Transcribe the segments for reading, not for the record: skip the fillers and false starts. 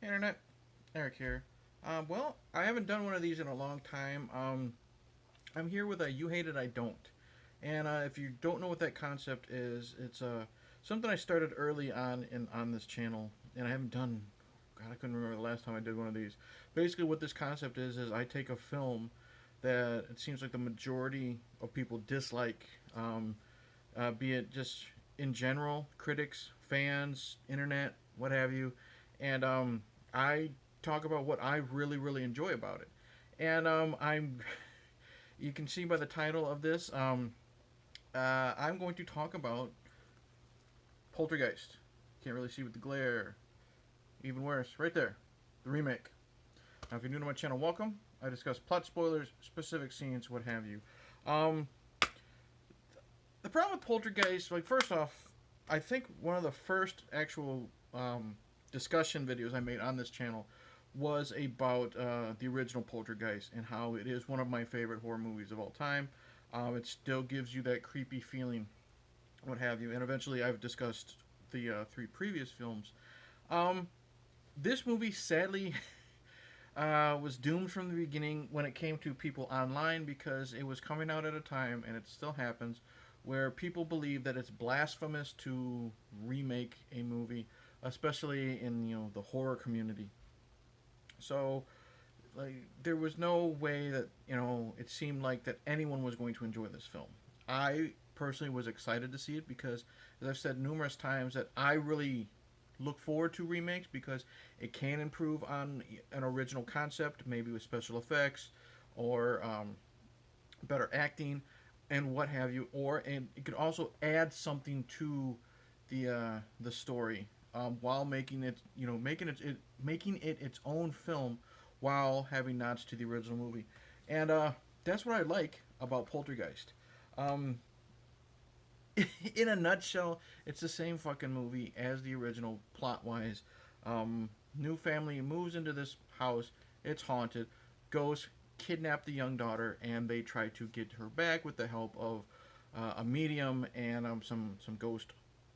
Internet, Eric here. Well, I haven't done one of these in a long time. I'm here with a You Hate It, I Don't. And if you don't know what that concept is, it's something I started early on this channel, and I haven't done. God, I couldn't remember the last time I did one of these. Basically, what this concept is I take a film that it seems like the majority of people dislike, be it just in general, critics, fans, internet, what have you, and I talk about what I really, really enjoy about it. And you can see by the title of this, I'm going to talk about Poltergeist. Can't really see with the glare. Even worse, right there, the remake. Now, if you're new to my channel, welcome. I discuss plot spoilers, specific scenes, what have you. Um, the problem with Poltergeist, like, first off, I think one of the first actual discussion videos I made on this channel was about the original Poltergeist and how it is one of my favorite horror movies of all time. It still gives you that creepy feeling, what have you. And eventually, I've discussed the three previous films. Um, this movie, sadly, was doomed from the beginning when it came to people online because it was coming out at a time, and it still happens, where people believe that it's blasphemous to remake a movie, especially in the horror community. So, like, there was no way that it seemed like that anyone was going to enjoy this film. I personally was excited to see it because, as I've said numerous times, that I really look forward to remakes because it can improve on an original concept, maybe with special effects or better acting and what have you, or and it could also add something to the story while making it making it its own film while having nods to the original movie, and that's what I like about Poltergeist. Um, in a nutshell, it's the same fucking movie as the original plot wise. New family moves into this house. It's haunted. Ghosts kidnap the young daughter, and they try to get her back with the help of a medium and some ghost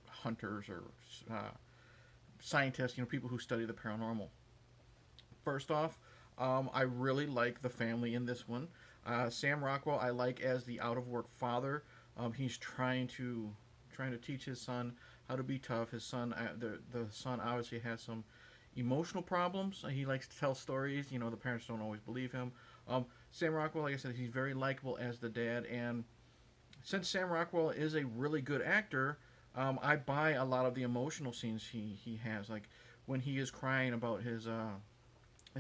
hunters or scientists. People who study the paranormal. First off, I really like the family in this one. Sam Rockwell, I like as the out of work father. He's trying to teach his son how to be tough. His son, the son, obviously has some emotional problems. He likes to tell stories. The parents don't always believe him. Sam Rockwell, like I said, he's very likable as the dad. And since Sam Rockwell is a really good actor, I buy a lot of the emotional scenes he has. Like when he is crying about his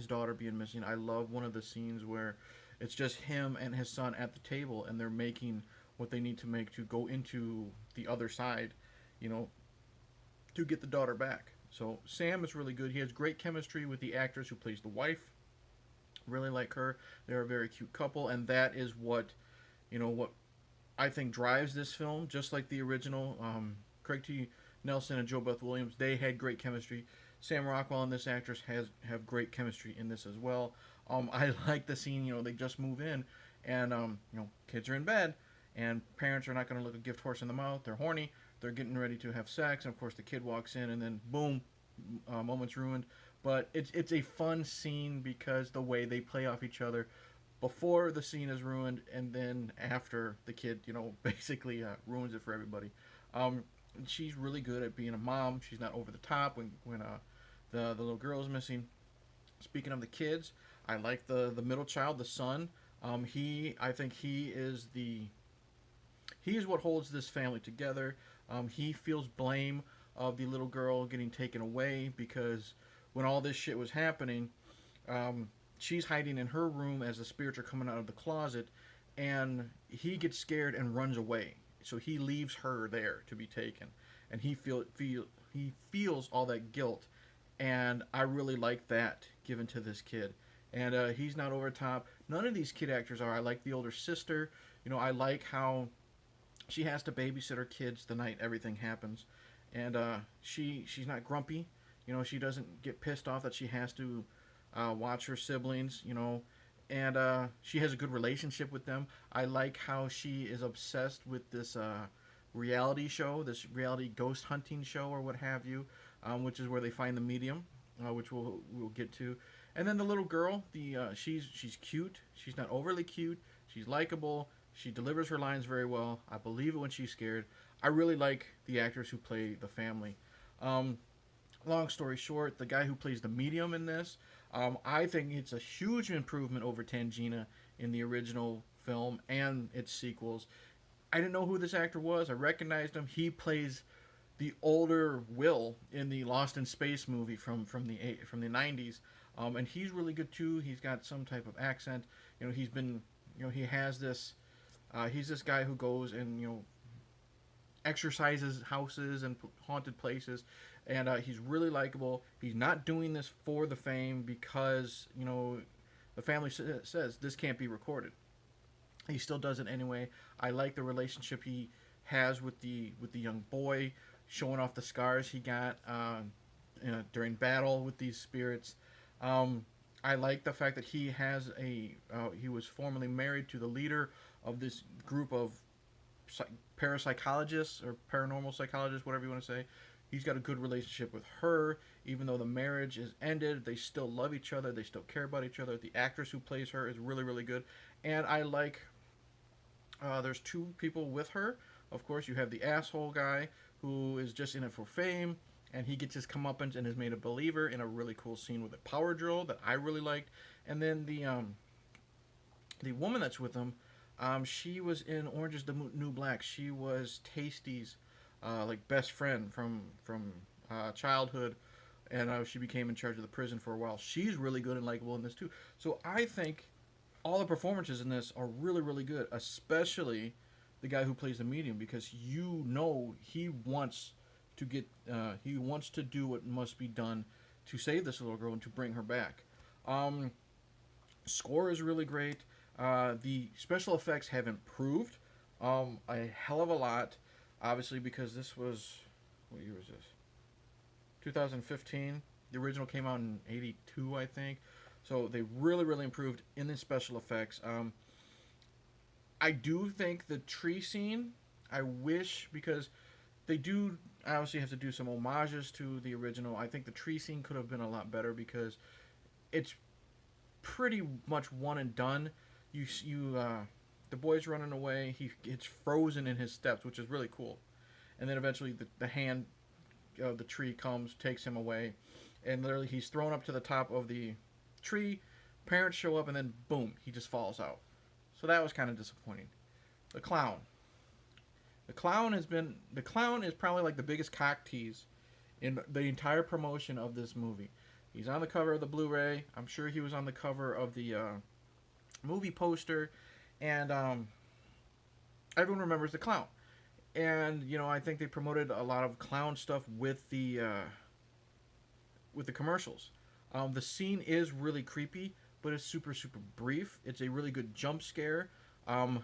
daughter being missing. I love one of the scenes where it's just him and his son at the table, and they're making what they need to make to go into the other side, you know, to get the daughter back. So Sam is really good. He has great chemistry with the actress who plays the wife. Really like her. They're a very cute couple, and that is what I think drives this film. Just like the original, Craig T. Nelson and Joe Beth Williams, they had great chemistry. Sam Rockwell and this actress have great chemistry in this as well. I like the scene. They just move in, and kids are in bed, and parents are not going to look a gift horse in the mouth. They're horny. They're getting ready to have sex, and of course the kid walks in, and then boom, moment's ruined. But it's a fun scene because the way they play off each other before the scene is ruined, and then after the kid, basically ruins it for everybody. Um, she's really good at being a mom. She's not over the top when the little girl is missing. Speaking of the kids, I like the middle child, the son. I think he is what holds this family together. He feels blame of the little girl getting taken away because when all this shit was happening, she's hiding in her room as the spirits are coming out of the closet, and he gets scared and runs away. So he leaves her there to be taken, and he feels all that guilt, and I really like that given to this kid. And he's not over top. None of these kid actors are. I like the older sister. I like how she has to babysit her kids the night everything happens, and she's not grumpy. She doesn't get pissed off that she has to watch her siblings. And she has a good relationship with them. I like how she is obsessed with this reality show, this reality ghost hunting show, or what have you, which is where they find the medium. which we'll get to. And then the little girl, the she's cute. She's not overly cute. She's likable. She delivers her lines very well. I believe it when she's scared. I really like the actors who play the family. Um, Long story short, the guy who plays the medium in this, I think it's a huge improvement over Tangina in the original film and its sequels. I didn't know who this actor was. I recognized him. He plays the older Will in the Lost in Space movie from the 90s, and he's really good too. He's got some type of accent. He's been he has this. He's this guy who goes and exercises houses and haunted places, and he's really likable. He's not doing this for the fame because the family says this can't be recorded. He still does it anyway. I like the relationship he has with the young boy, showing off the scars he got during battle with these spirits. I like the fact that he was formerly married to the leader of this group of parapsychologists or paranormal psychologists, whatever you want to say. He's got a good relationship with her, even though the marriage is ended. They still love each other. They still care about each other. The actress who plays her is really, really good, and I like. There's two people with her. Of course, you have the asshole guy who is just in it for fame, and he gets his comeuppance and is made a believer in a really cool scene with a power drill that I really liked. And then the woman that's with him, she was in Orange Is the New Black. She was Tasty's like best friend from childhood, and she became in charge of the prison for a while. She's really good and likable in this too. So I think all the performances in this are really, really good, especially the guy who plays the medium, because he wants to do what must be done to save this little girl and to bring her back. Score is really great. The special effects have improved a hell of a lot, obviously, because this was, what year was this? 2015. The original came out in 82, I think. So they really, really improved in the special effects. I do think the tree scene, I wish, because they do obviously have to do some homages to the original. I think the tree scene could have been a lot better because it's pretty much one and done. The boy's running away. He gets frozen in his steps, which is really cool. And then eventually the hand of the tree comes, takes him away, and literally he's thrown up to the top of the tree. Parents show up, and then boom, he just falls out. So that was kind of disappointing. The clown. The clown is probably like the biggest cock tease in the entire promotion of this movie. He's on the cover of the Blu-ray. I'm sure he was on the cover of the movie poster, and everyone remembers the clown. And I think they promoted a lot of clown stuff with the commercials. The scene is really creepy, but it's super, super brief. It's a really good jump scare. I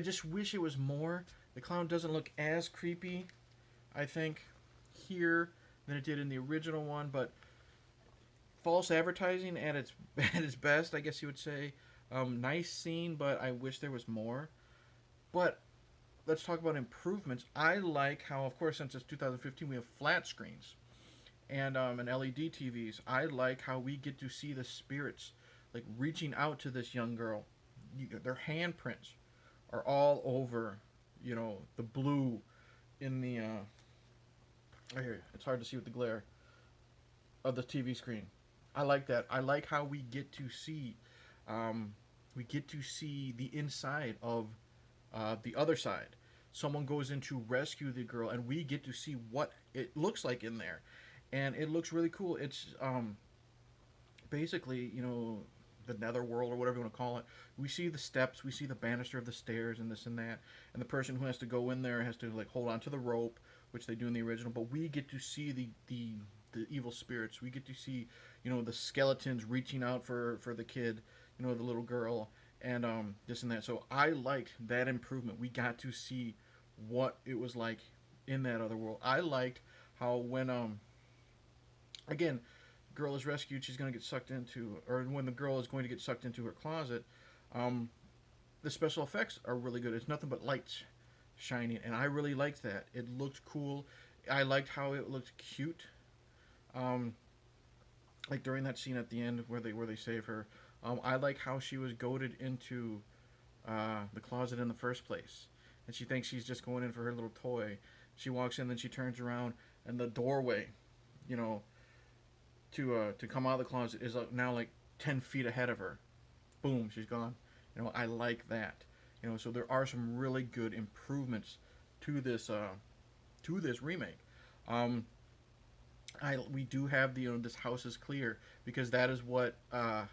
just wish it was more. The clown doesn't look as creepy, I think, here than it did in the original one, but false advertising at its best, I guess you would say. Nice scene, but I wish there was more. But let's talk about improvements. I like how, of course, since it's 2015, we have flat screens and LED TVs. I like how we get to see the spirits like reaching out to this young girl. Their handprints are all over, the blue in the. Right here, it's hard to see with the glare of the TV screen. I like that. I like how we get to see, the inside of the other side. Someone goes in to rescue the girl, and we get to see what it looks like in there, and it looks really cool. It's basically, the netherworld or whatever you want to call it. We see the steps, we see the banister of the stairs, and this and that, and the person who has to go in there has to like hold on to the rope, which they do in the original. But we get to see the evil spirits. We get to see the skeletons reaching out for the kid, the little girl, and this and that. So I liked that improvement. We got to see what it was like in that other world. I liked how when again, girl is rescued, she's going to get sucked into, or when the girl is going to get sucked into her closet, the special effects are really good. It's nothing but lights shining, and I really liked that. It looked cool. I liked how it looked cute. Um, like during that scene at the end where they save her. I like how she was goaded into the closet in the first place, and she thinks she's just going in for her little toy. She walks in, then she turns around, and the doorway, you know, to come out of the closet is now like 10 feet ahead of her. Boom, she's gone. I like that. So there are some really good improvements to this remake. Um, we do have the this house is clear because that is what the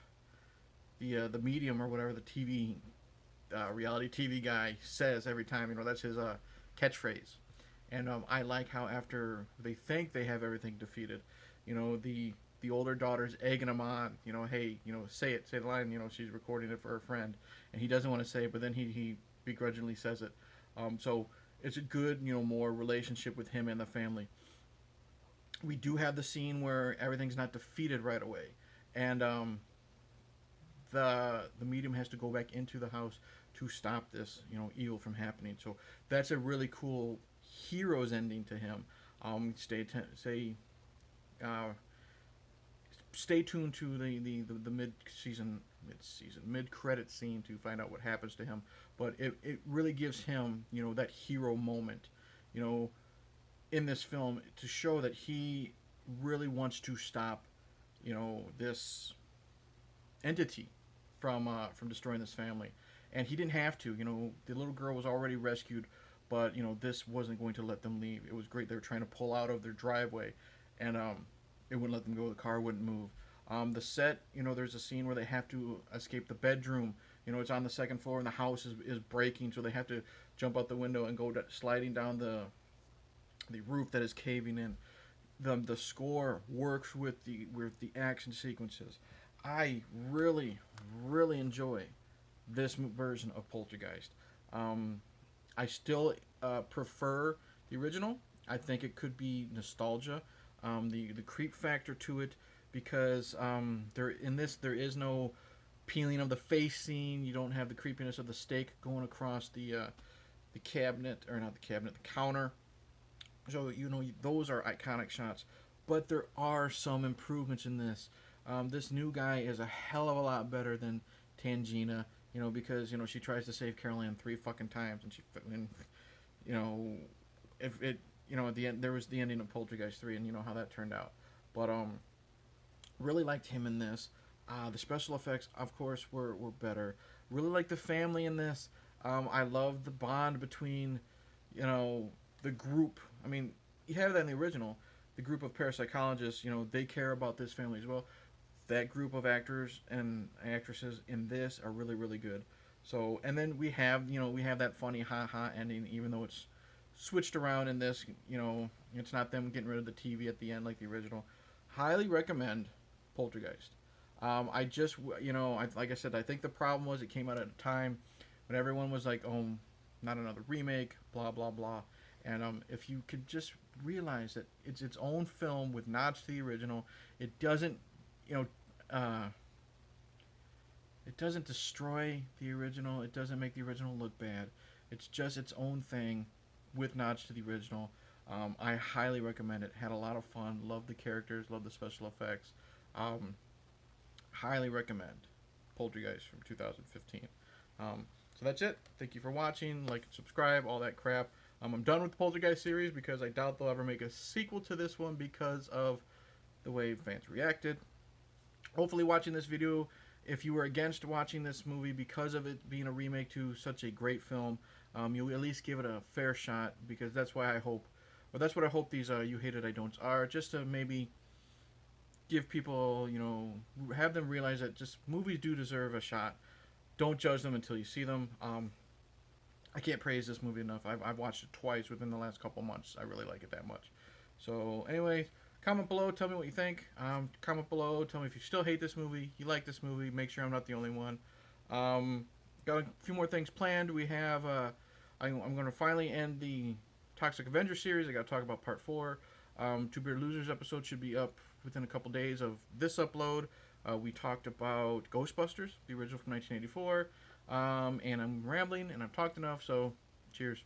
medium or whatever the TV reality TV guy says every time. That's his catchphrase. And I like how after they think they have everything defeated, the older daughter's egging him on. Hey, say the line. She's recording it for her friend, and he doesn't want to say it, but then he begrudgingly says it. So it's a good, more relationship with him and the family. We do have the scene where everything's not defeated right away, and the medium has to go back into the house to stop this evil from happening. So that's a really cool hero's ending to him. Uh, Stay tuned to the mid credit scene to find out what happens to him. But it really gives him that hero moment, you know in this film to show that he really wants to stop this entity from destroying this family, and he didn't have to. The little girl was already rescued, but this wasn't going to let them leave. It was great. They were trying to pull out of their driveway, and it wouldn't let them go. The car wouldn't move. The set, there's a scene where they have to escape the bedroom. It's on the second floor, and the house is breaking, so they have to jump out the window and go sliding down the roof that is caving in. The score works with the action sequences. I really really enjoy this version of Poltergeist. I still prefer the original. I think it could be nostalgia, the creep factor to it, because there is no peeling of the face scene. You don't have the creepiness of the stake going across the cabinet, or not the cabinet, the counter. So those are iconic shots, but there are some improvements in this. This new guy is a hell of a lot better than Tangina. Because she tries to save Carol Ann 3 fucking times, and you know if it at the end there was the ending of Poltergeist 3, and how that turned out. But really liked him in this. The special effects, of course, were better. Really liked the family in this. I love the bond between the group. I mean, you have that in the original. The group of parapsychologists, they care about this family as well. That group of actors and actresses in this are really really good. So, and then we have that funny ha ha ending, even though it's switched around in this. It's not them getting rid of the TV at the end like the original. Highly recommend Poltergeist. I just like I said, I think the problem was it came out at a time when everyone was like, oh, not another remake, blah blah blah. And if you could just realize that it's its own film with nods to the original, it doesn't, you know, uh, it doesn't destroy the original. It doesn't make the original look bad. It's just its own thing with nods to the original. I highly recommend it. Had a lot of fun. Loved the characters. Loved the special effects. Um, Highly recommend Poltergeist from 2015. So that's it. Thank you for watching. Like and subscribe. All that crap. I'm done with the Poltergeist series because I doubt they'll ever make a sequel to this one because of the way fans reacted. Hopefully, watching this video, if you were against watching this movie because of it being a remake to such a great film, you'll at least give it a fair shot, because that's why I hope, or that's what I hope these You Hate It, I Don'ts are, just to maybe give people, have them realize that just movies do deserve a shot. Don't judge them until you see them. I can't praise this movie enough. I've watched it twice within the last couple months. I really like it that much. So anyway, comment below. Tell me what you think. Comment below. Tell me if you still hate this movie. You like this movie. Make sure I'm not the only one. Got a few more things planned. We have. I'm going to finally end the Toxic Avenger series. I got to talk about part 4. Two Beer Losers episode should be up within a couple days of this upload. We talked about Ghostbusters, the original from 1984. And I'm rambling, and I've talked enough, so cheers.